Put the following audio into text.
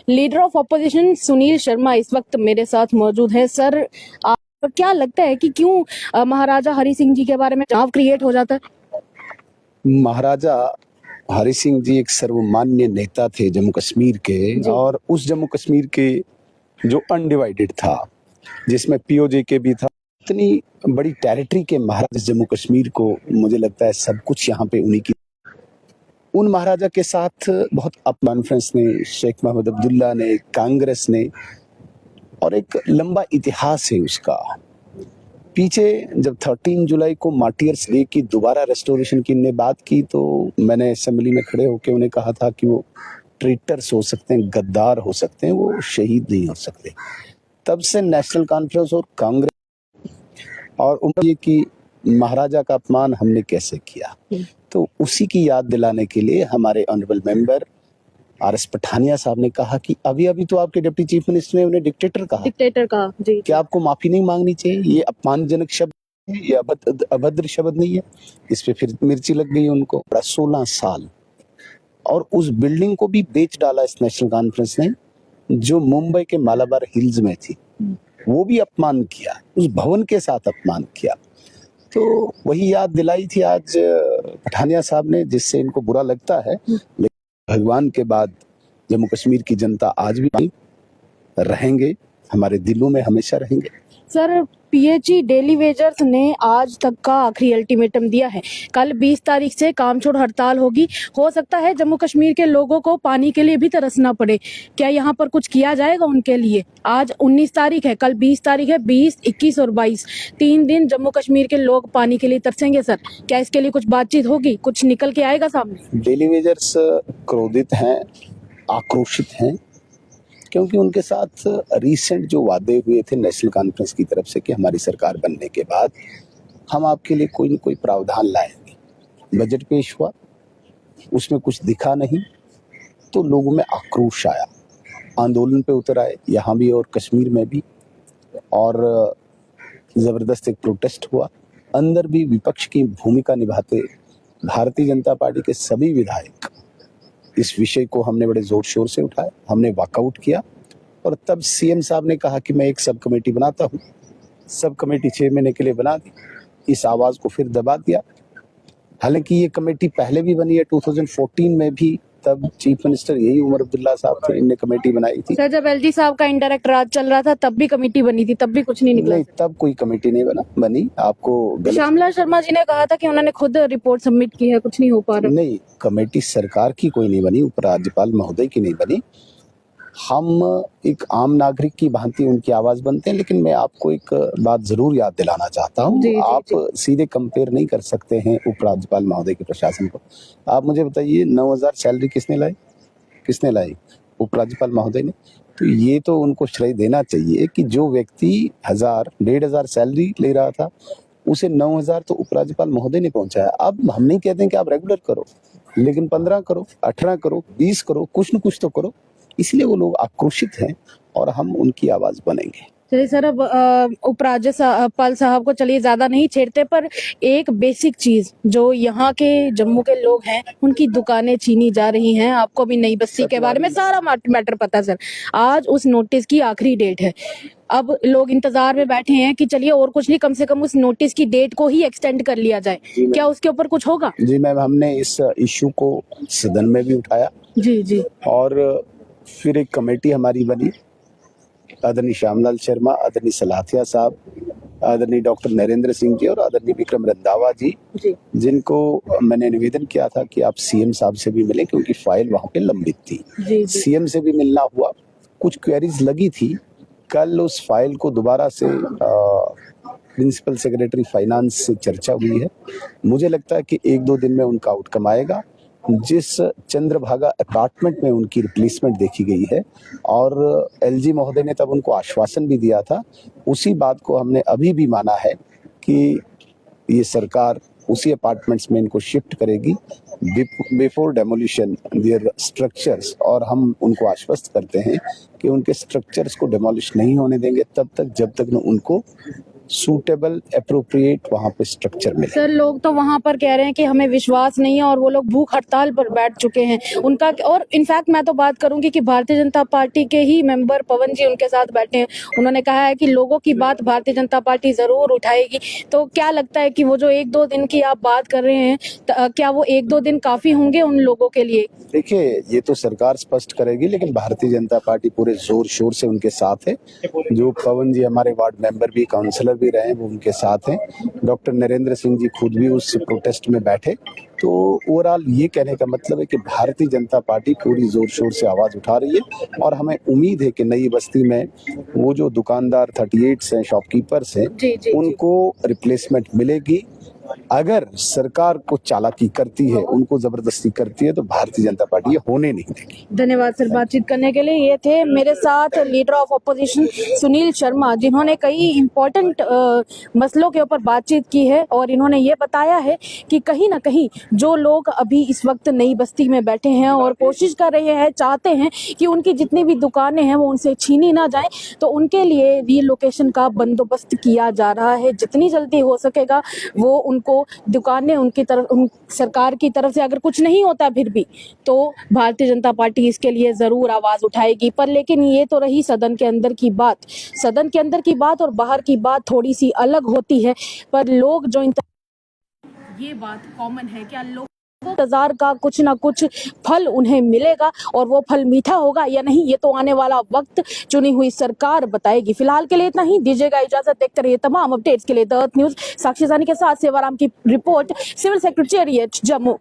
Leader of opposition Sunil Sharma इस वक्त मेरे साथ मौजूद है। सर, आपको क्या लगता है कि क्यों महाराजा हरि सिंह जी के बारे में तनाव क्रिएट हो जाता है? महाराजा हरि सिंह जी एक सर्वमान्य नेता थे जम्मू कश्मीर के, और उस जम्मू कश्मीर के जो अनडिवाइडेड था, जिसमें पीओजे भी था, इतनी बड़ी टेरिटरी के महाराज जम्मू कश्मीर को, मुझे लगता है सब कुछ यहाँ पे उन्हीं की। उन महाराजा के साथ बहुत कॉन्फ्रेंस ने, शेख मोहम्मद अब्दुल्ला ने, कांग्रेस ने, और एक लंबा इतिहास है उसका पीछे। जब 13 जुलाई को मार्टियर्स डे की दोबारा रेस्टोरेशन की ने बात की, तो मैंने असेंबली में खड़े होकर उन्हें कहा था कि वो ट्रेटर्स हो सकते हैं, गद्दार हो सकते हैं, वो शहीद नहीं हो सकते। तब से नेशनल कॉन्फ्रेंस और कांग्रेस और ये कि महाराजा का अपमान हमने कैसे किया, तो उसी की याद दिलाने के लिए हमारे ऑनरेबल मेंबर आर.एस. पठानिया साहब ने कहा कि अभी तो आपके डिप्टी चीफ मिनिस्टर ने उन्हें डिक्टेटर कहा। जी। क्या आपको माफी नहीं मांगनी चाहिए? ये अपमानजनक शब्द है, ये अभद्र शब्द नहीं है। इस पे फिर मिर्ची लग गई उनको। 16 साल, और उस बिल्डिंग को भी बेच डाला इस नेशनल कॉन्फ्रेंस ने, जो मुंबई के मालाबार हिल्स में थी। वो भी अपमान किया, उस भवन के साथ अपमान किया। तो वही याद दिलाई थी आज पठानिया साहब ने, जिससे इनको बुरा लगता है। लेकिन भगवान के बाद जम्मू कश्मीर की जनता आज भी रहेंगे, हमारे दिलों में हमेशा रहेंगे। सर, पीएचई डेली वेजर्स ने आज तक का आखिरी अल्टीमेटम दिया है। कल 20 तारीख से काम छोड़ हड़ताल होगी। हो सकता है जम्मू कश्मीर के लोगों को पानी के लिए भी तरसना पड़े। क्या यहाँ पर कुछ किया जाएगा उनके लिए? आज 19 तारीख है, कल 20 तारीख है। 20, 21 और 22 3 दिन जम्मू कश्मीर के लोग पानी के लिए तरसेंगे। सर, क्या इसके लिए कुछ बातचीत होगी, कुछ निकल के आएगा सामने? डेली वेजर्स क्रोधित हैं, आक्रोशित हैं, क्योंकि उनके साथ रिसेंट जो वादे हुए थे नेशनल कॉन्फ्रेंस की तरफ से कि हमारी सरकार बनने के बाद हम आपके लिए कोई न कोई प्रावधान लाएंगे। बजट पेश हुआ, उसमें कुछ दिखा नहीं, तो लोगों में आक्रोश आया, आंदोलन पे उतर आए, यहाँ भी और कश्मीर में भी, और जबरदस्त एक प्रोटेस्ट हुआ। अंदर भी विपक्ष की भूमिका निभाते भारतीय जनता पार्टी के सभी विधायक इस विषय को हमने बड़े जोर शोर से उठाया, हमने वॉकआउट किया, और तब सीएम साहब ने कहा कि मैं एक सब कमेटी बनाता हूँ। सब कमेटी 6 महीने के लिए बना दी, इस आवाज को फिर दबा दिया। हालांकि ये कमेटी पहले भी बनी है, 2014 में भी, तब चीफ मिनिस्टर यही उमर अब्दुल्ला साहब थे, इनने कमेटी बनाई थी। सर, जब एलजी साहब का इंडायरेक्ट राज चल रहा था तब भी कमेटी बनी थी, तब भी कुछ नहीं निकला? नहीं, तब कोई कमेटी नहीं बनी। आपको श्यामलाल शर्मा जी ने कहा था कि उन्होंने खुद रिपोर्ट सबमिट की है, कुछ नहीं हो पा रहा। नहीं, कमेटी सरकार की कोई नहीं बनी, उपराज्यपाल महोदय की नहीं बनी। हम एक आम नागरिक की भांति उनकी आवाज बनते हैं। लेकिन मैं आपको एक बात जरूर याद दिलाना चाहता हूँ, आप सीधे कंपेयर नहीं कर सकते हैं उपराज्यपाल महोदय के प्रशासन को। आप मुझे बताइए, 9,000 सैलरी किसने लाई? उपराज्यपाल महोदय ने। तो ये तो उनको श्रेय देना चाहिए कि जो व्यक्ति 1,000-1,500 सैलरी ले रहा था, उसे 9,000 तो उपराज्यपाल महोदय ने पहुंचाया। अब हम नहीं कहते हैं कि आप रेगुलर करो, लेकिन 15 करो, 18 करो, 20 करो, कुछ न कुछ तो करो। इसलिए वो लोग आक्रोशित हैं, और हम उनकी आवाज बनेंगे। चलिए सर, अब उपराज्यपाल साहब को चलिए ज्यादा नहीं छेड़ते, पर एक बेसिक चीज जो यहाँ के जम्मू के लोग हैं, उनकी दुकानें छीनी जा रही हैं। आपको भी नई बस्ती के बारे में सारा मैटर पता है सर। आज उस नोटिस की आखिरी डेट है। अब लोग इंतजार में बैठे हैं कि चलिए और कुछ नहीं, कम से कम उस नोटिस की डेट को ही एक्सटेंड कर लिया जाए। क्या उसके ऊपर कुछ होगा? जी मैम, हमने इस इश्यू को सदन में भी उठाया। जी। और फिर एक कमेटी हमारी बनी, आदरणीय श्यामलाल शर्मा, आदरणीय सलाथिया साहब, आदरणीय डॉक्टर नरेंद्र सिंह जी और आदरणीय विक्रम रंधावा जी, जिनको मैंने निवेदन किया था कि आप सीएम साहब से भी मिलें, क्योंकि फाइल वहां पे लंबित थी। सीएम से भी मिलना हुआ, कुछ क्वेरीज लगी थी। कल उस फाइल को दोबारा से प्रिंसिपल सेक्रेटरी फाइनेंस से चर्चा हुई है। मुझे लगता है कि 1-2 दिन में उनका आउटकम आएगा। जिस चंद्रभागा अपार्टमेंट में उनकी रिप्लेसमेंट देखी गई है, और एलजी महोदय ने तब उनको आश्वासन भी दिया था, उसी बात को हमने अभी भी माना है कि ये सरकार उसी अपार्टमेंट्स में इनको शिफ्ट करेगी बिफोर डेमोलिशन देयर स्ट्रक्चर्स। और हम उनको आश्वस्त करते हैं कि उनके स्ट्रक्चर्स को डेमोलिश नहीं होने देंगे तब तक, जब तक न उनको सूटेबल अप्रोप्रिएट वहाँ पे स्ट्रक्चर मिले। सर लोग तो वहां पर कह रहे हैं कि हमें विश्वास नहीं है और वो लोग भूख हड़ताल पर बैठ चुके हैं उनका। और इनफैक्ट मैं तो बात करूंगी कि भारतीय जनता पार्टी के ही मेंबर पवन जी उनके साथ बैठे हैं। उन्होंने कहा है कि लोगों की बात भारतीय जनता पार्टी जरूर उठाएगी। तो क्या लगता है कि वो जो 1-2 दिन की आप बात कर रहे हैं क्या वो 1-2 दिन काफी होंगे उन लोगों के लिए? देखिए, ये तो सरकार स्पष्ट करेगी, लेकिन भारतीय जनता पार्टी पूरे जोर शोर से उनके साथ है। जो पवन जी हमारे वार्ड मेंबर भी, काउंसलर भी रहे, वो उनके साथ हैं। डॉक्टर नरेंद्र सिंह जी खुद भी उस प्रोटेस्ट में बैठे। तो ओवरऑल ये कहने का मतलब है कि भारतीय जनता पार्टी पूरी जोर शोर से आवाज उठा रही है और हमें उम्मीद है कि नई बस्ती में वो जो दुकानदार 38 हैं, शॉपकीपर्स हैं, उनको रिप्लेसमेंट मिलेगी। अगर सरकार को चालाकी करती है, उनको जबरदस्ती करती है, तो भारतीय जनता पार्टी ये होने नहीं देगी। धन्यवाद सर बातचीत करने के लिए। ये थे मेरे साथ leader of opposition Sunil Sharma, जिन्होंने कई इंपॉर्टेंट मसलों के ऊपर बातचीत की है और इन्होंने ये बताया है कि कहीं ना कहीं जो लोग अभी इस वक्त नई बस्ती में बैठे हैं और कोशिश कर रहे हैं, चाहते हैं कि उनकी जितनी भी दुकानें हैं वो उनसे छीनी ना जाए, तो उनके लिए रीलोकेशन का बंदोबस्त किया जा रहा है। जितनी जल्दी हो सकेगा वो उनको दुकानें उनकी तरफ, सरकार की तरफ से अगर कुछ नहीं होता फिर भी, तो भारतीय जनता पार्टी इसके लिए जरूर आवाज उठाएगी। पर लेकिन ये तो रही सदन के अंदर की बात। सदन के अंदर की बात और बाहर की बात थोड़ी सी अलग होती है, पर लोग जो ये बात कॉमन है, क्या लोग इंतजार का कुछ ना कुछ फल उन्हें मिलेगा और वो फल मीठा होगा या नहीं, ये तो आने वाला वक्त चुनी हुई सरकार बताएगी। फिलहाल के लिए इतना ही, दीजिएगा इजाजत। देखते रहिए तमाम अपडेट्स के लिए द अर्थ न्यूज। साक्षी जानी के साथ सेवाराम की रिपोर्ट, सिविल सेक्रेटेरिएट जम्मू।